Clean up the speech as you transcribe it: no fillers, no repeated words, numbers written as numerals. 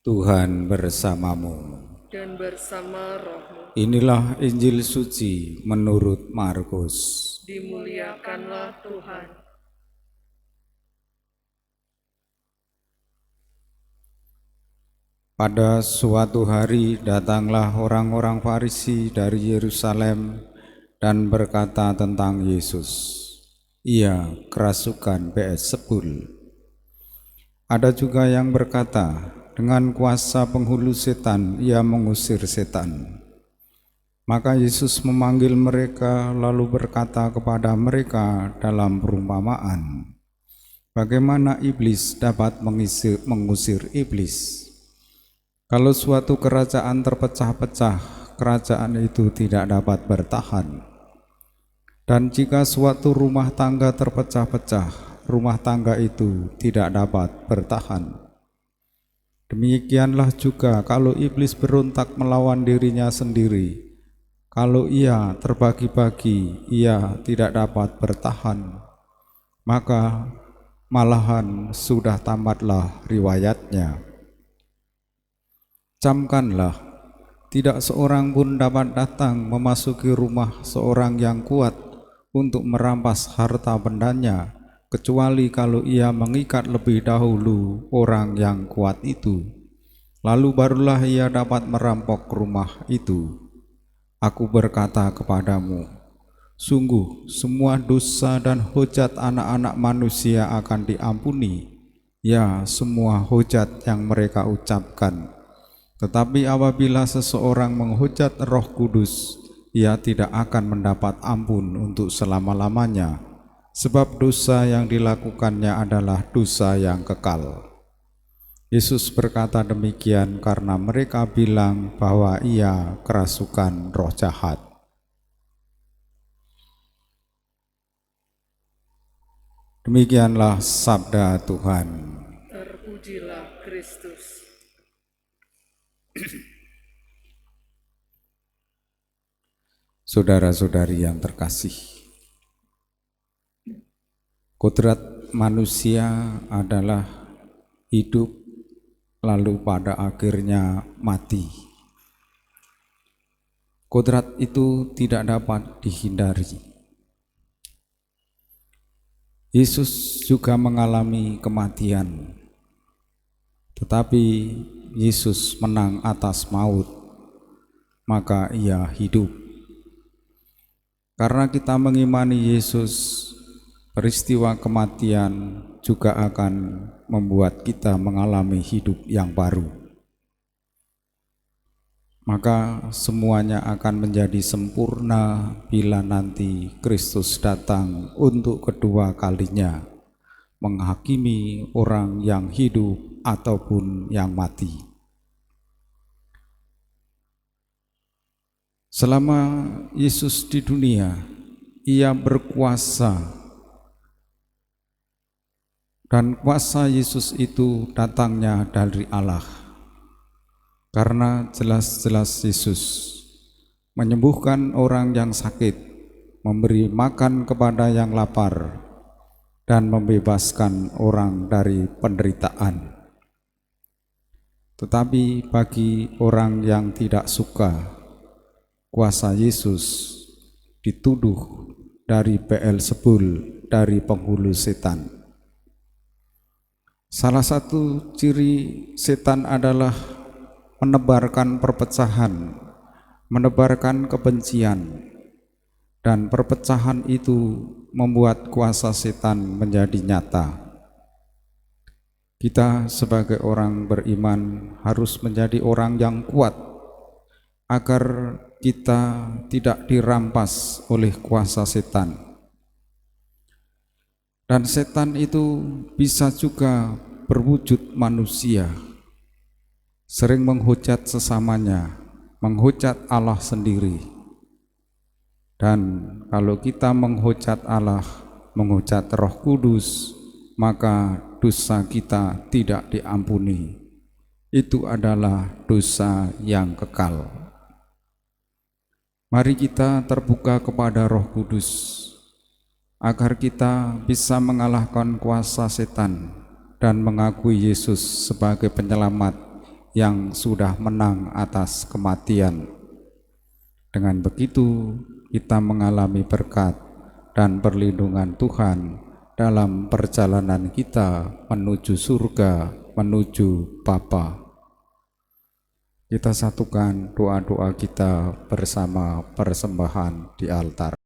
Tuhan bersamamu. Dan bersama rohmu. Inilah Injil suci menurut Markus. Dimuliakanlah Tuhan. Pada suatu hari datanglah orang-orang Farisi dari Yerusalem dan berkata tentang Yesus, "Ia kerasukan Beelzebul." Ada juga yang berkata, dengan kuasa penghulu setan ia mengusir setan. Maka Yesus memanggil mereka lalu berkata kepada mereka dalam perumpamaan, bagaimana iblis dapat mengusir iblis? Kalau suatu kerajaan terpecah-pecah, kerajaan itu tidak dapat bertahan. Dan jika suatu rumah tangga terpecah-pecah, rumah tangga itu tidak dapat bertahan. Demikianlah juga kalau iblis berontak melawan dirinya sendiri, kalau ia terbagi-bagi, ia tidak dapat bertahan, maka malahan sudah tamatlah riwayatnya. Camkanlah, tidak seorang pun dapat datang memasuki rumah seorang yang kuat untuk merampas harta bendanya, kecuali kalau ia mengikat lebih dahulu orang yang kuat itu. Lalu barulah ia dapat merampok rumah itu. Aku berkata kepadamu, sungguh semua dosa dan hujat anak-anak manusia akan diampuni, ya semua hujat yang mereka ucapkan. Tetapi apabila seseorang menghujat Roh Kudus, ia tidak akan mendapat ampun untuk selama-lamanya, sebab dosa yang dilakukannya adalah dosa yang kekal. Yesus berkata demikian karena mereka bilang bahwa ia kerasukan roh jahat. Demikianlah sabda Tuhan. Terpujilah Kristus. Saudara-saudari yang terkasih, kodrat manusia adalah hidup lalu pada akhirnya mati. Kodrat itu tidak dapat dihindari. Yesus juga mengalami kematian, tetapi Yesus menang atas maut, maka ia hidup. Karena kita mengimani Yesus, peristiwa kematian juga akan membuat kita mengalami hidup yang baru. Maka semuanya akan menjadi sempurna bila nanti Kristus datang untuk kedua kalinya, menghakimi orang yang hidup ataupun yang mati. Selama Yesus di dunia, ia berkuasa, dan kuasa Yesus itu datangnya dari Allah. Karena jelas-jelas Yesus menyembuhkan orang yang sakit, memberi makan kepada yang lapar, dan membebaskan orang dari penderitaan. Tetapi bagi orang yang tidak suka, kuasa Yesus dituduh dari Beelzebul, dari penghulu setan. Salah satu ciri setan adalah menebarkan perpecahan, menebarkan kebencian, dan perpecahan itu membuat kuasa setan menjadi nyata. Kita sebagai orang beriman harus menjadi orang yang kuat agar kita tidak dirampas oleh kuasa setan. Dan setan itu bisa juga berwujud manusia, sering menghujat sesamanya, menghujat Allah sendiri. Dan kalau kita menghujat Allah, menghujat Roh Kudus, maka dosa kita tidak diampuni. Itu adalah dosa yang kekal. Mari kita terbuka kepada Roh Kudus, agar kita bisa mengalahkan kuasa setan dan mengakui Yesus sebagai penyelamat yang sudah menang atas kematian. Dengan begitu, kita mengalami berkat dan perlindungan Tuhan dalam perjalanan kita menuju surga, menuju Bapa. Kita satukan doa-doa kita bersama persembahan di altar.